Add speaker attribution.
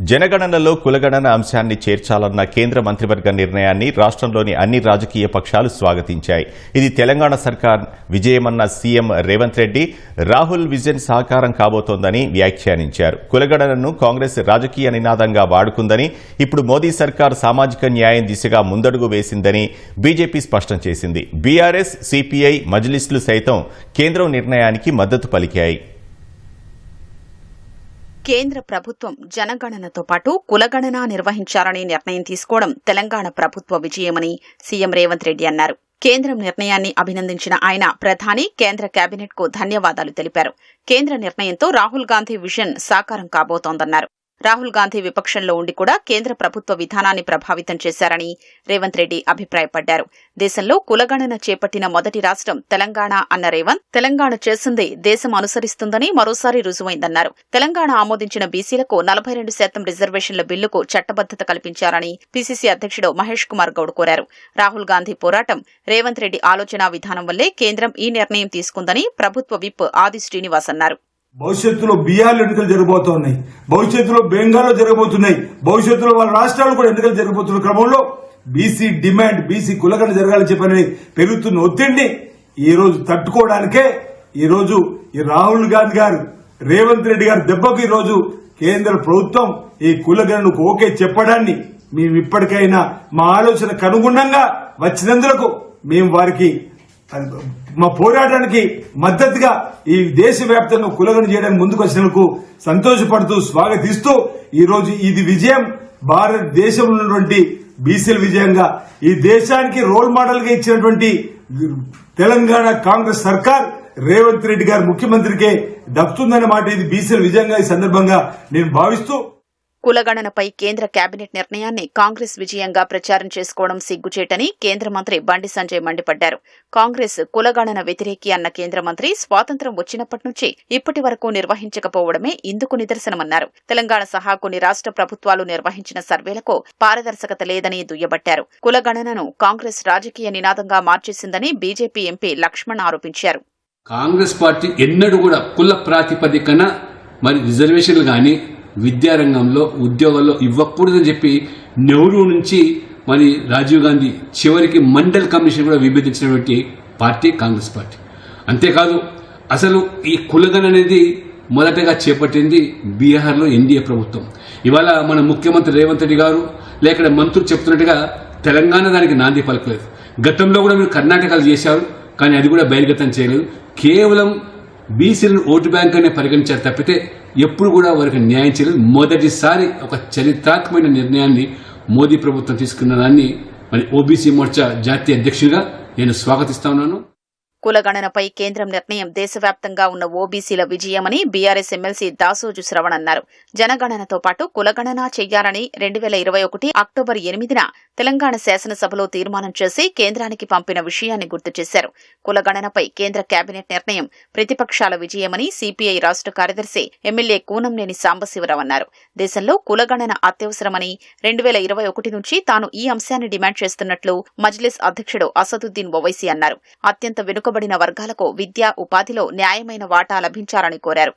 Speaker 1: జనగణనలో కులగణన అంశాన్ని చేర్చాలన్న కేంద్ర మంత్రివర్గ నిర్ణయాన్ని రాష్ట్రంలోని అన్ని రాజకీయ పక్షాలు స్వాగతించాయి. ఇది తెలంగాణ సర్కార్ విజయమన్న సీఎం రేవంత్ రెడ్డి రాహుల్ విజన్ సాకారం కాబోతోందని వ్యాఖ్యానించారు. కులగణనను కాంగ్రెస్ రాజకీయ నినాదంగా వాడుకుందని, ఇప్పుడు మోదీ సర్కార్ సామాజిక న్యాయం దిశగా ముందడుగు వేసిందని బీజేపీ స్పష్టం చేసింది. బీఆర్ఎస్, సిపిఐ, మజ్లిస్లు సైతం కేంద్రం నిర్ణయానికి మద్దతు పలికాయి.
Speaker 2: కేంద్ర ప్రభుత్వం జనగణనతో పాటు కులగణన నిర్వహించాలని నిర్ణయం తీసుకోవడం తెలంగాణ ప్రభుత్వ విజయమని సీఎం రేవంత్ రెడ్డి అన్నారు. కేంద్రం నిర్ణయాన్ని అభినందించిన ఆయన ప్రధాని, కేంద్ర కేబినెట్ కు ధన్యవాదాలు తెలిపారు. కేంద్ర నిర్ణయంతో రాహుల్ గాంధీ విజన్ సాకారం కాబోతోందన్నారు. రాహుల్ గాంధీ విపక్షంలో ఉండి కూడా కేంద్ర ప్రభుత్వ విధానాన్ని ప్రభావితం చేశారని రేవంత్ రెడ్డి అభిప్రాయపడ్డారు. దేశంలో కులగణన చేపట్టిన మొదటి రాష్ట్రం తెలంగాణ అన్న రేవంత్, తెలంగాణ చేసింది దేశం అనుసరిస్తుందని మరోసారి రుజువైందన్నారు. తెలంగాణ ఆమోదించిన బీసీలకు 42% రిజర్వేషన్ల బిల్లుకు చట్టబద్దత కల్పించారని పీసీసీ అధ్యక్షుడు మహేష్ కుమార్ గౌడ్ కోరారు. రాహుల్ గాంధీ పోరాటం, రేవంత్ రెడ్డి ఆలోచనా విధానం వల్లే కేంద్రం ఈ నిర్ణయం తీసుకుందని ప్రభుత్వ విప్ ఆది శ్రీనివాస్ అన్నారు.
Speaker 3: భవిష్యత్తులో బీహార్లో ఎన్నికలు జరగబోతున్నాయి, భవిష్యత్తులో బెంగాల్లో జరగబోతున్నాయి, భవిష్యత్తులో వాళ్ళ రాష్ట్రాలు కూడా ఎన్నికలు జరగబోతున్న క్రమంలో బీసీ డిమాండ్, బీసీ కులగణన జరగాలని చెప్పని పెరుగుతున్న ఒత్తిడిని ఈ రోజు తట్టుకోవడానికే ఈ రోజు ఈ రాహుల్ గాంధీ గారు, రేవంత్ రెడ్డి గారు దెబ్బకు ఈ రోజు కేంద్ర ప్రభుత్వం ఈ కులగణనకు ఓకే చెప్పడాన్ని మేము ఇప్పటికైనా మా ఆలోచనకు అనుగుణంగా వచ్చినందుకు మేము వారికి మా పోరాటానికి మద్దతుగా ఈ దేశవ్యాప్తంగా కులగణన చేయడానికి ముందుకు వచ్చినందుకు సంతోషపడుతూ స్వాగతిస్తూ ఈ రోజు ఇది విజయం, భారతదేశంలో ఉన్నటువంటి బీసీల విజయంగా, ఈ దేశానికి రోల్ మోడల్ గా ఇచ్చినటువంటి తెలంగాణ కాంగ్రెస్ సర్కార్ రేవంత్ రెడ్డి గారు ముఖ్యమంత్రికే దక్కుతుందన్న మాట ఇది బీసీల విజయంగా ఈ సందర్భంగా నేను భావిస్తూ,
Speaker 2: కులగణనపై కేంద్ర కేబినెట్ నిర్ణయాన్ని కాంగ్రెస్ విజయంగా ప్రచారం చేసుకోవడం సిగ్గుచేటని కేంద్ర మంత్రి బండి సంజయ్ మండిపడ్డారు. కాంగ్రెస్ కులగణన వ్యతిరేకి అన్న కేంద్ర మంత్రి స్వాతంత్ర్యం వచ్చినప్పటి నుంచి ఇప్పటి వరకు నిర్వహించకపోవడమే ఇందుకు నిదర్శనమన్నారు. తెలంగాణ సహా కొన్ని రాష్ట్ర ప్రభుత్వాలు నిర్వహించిన సర్వేలకు పారదర్శకత లేదని దుయ్యబట్టారు. కులగణనను కాంగ్రెస్ రాజకీయ నినాదంగా మార్చేసిందని బీజేపీ ఎంపీ లక్ష్మణ్ ఆరోపించారు.
Speaker 4: కాంగ్రెస్ పార్టీ ఎన్నడూ కూడా కుల ప్రాతిపదికన మరి రిజర్వేషన్లు గాని విద్యారంగంలో ఉద్యోగాల్లో ఇవ్వకూడదని చెప్పి నెహ్రూ నుంచి మరి రాజీవ్ గాంధీ చివరికి మండల్ కమిషన్ కూడా విభేదించినటువంటి పార్టీ కాంగ్రెస్ పార్టీ. అంతేకాదు అసలు ఈ కులగణన అనేది మొదటగా చేపట్టింది బీహార్లో ఎన్డీఏ ప్రభుత్వం. ఇవాళ మన ముఖ్యమంత్రి రేవంత్ రెడ్డి గారు లేక మంత్రులు చెప్తున్నట్టుగా తెలంగాణ దానికి నాంది పలకలేదు. గతంలో కూడా మీరు కర్ణాటకలో చేశారు, కానీ అది కూడా బహిర్గతం చేయలేదు. కేవలం బీసీలను ఓటు బ్యాంక్ అనే పరిగణించారు తప్పితే ఎప్పుడు కూడా వారికి న్యాయం చేయలేదు. మొదటిసారి ఒక చరిత్రాత్మకమైన నిర్ణయాన్ని మోదీ ప్రభుత్వం తీసుకున్న దాన్ని మరి ఓబీసీ మోర్చా జాతీయ అధ్యక్షుడిగా నేను స్వాగతిస్తా ఉన్నాను.
Speaker 2: కులగణనపై కేంద్రం నిర్ణయం దేశవ్యాప్తంగా ఉన్న ఓబీసీల విజయమని బీఆర్ఎస్ ఎమ్మెల్సీ దాసోజు శ్రవణ్ అన్నారు. జనగణనతో పాటు కులగణన చెయ్యాలని 2021 అక్టోబర్ 8న తెలంగాణ శాసనసభలో తీర్మానం చేసి కేంద్రానికి పంపిన విషయాన్ని గుర్తు చేశారు. కులగణనపై కేంద్ర కేబినెట్ నిర్ణయం ప్రతిపక్షాల విజయమని సిపిఐ రాష్ట్ర కార్యదర్శి ఎమ్మెల్యే కూనంనేని సాంబశివరావు అన్నారు. దేశంలో కులగణన అత్యవసరమని 2021 నుంచి తాను ఈ అంశాన్ని డిమాండ్ చేస్తున్నట్లు మజ్లిస్ అధ్యక్షుడు అసదుద్దీన్ ఓవైసీ అన్నారు. అత్యంత వెనుకబడిన వర్గాలకు విద్య, ఉపాధిలో న్యాయమైన వాటా లభించాలని కోరారు.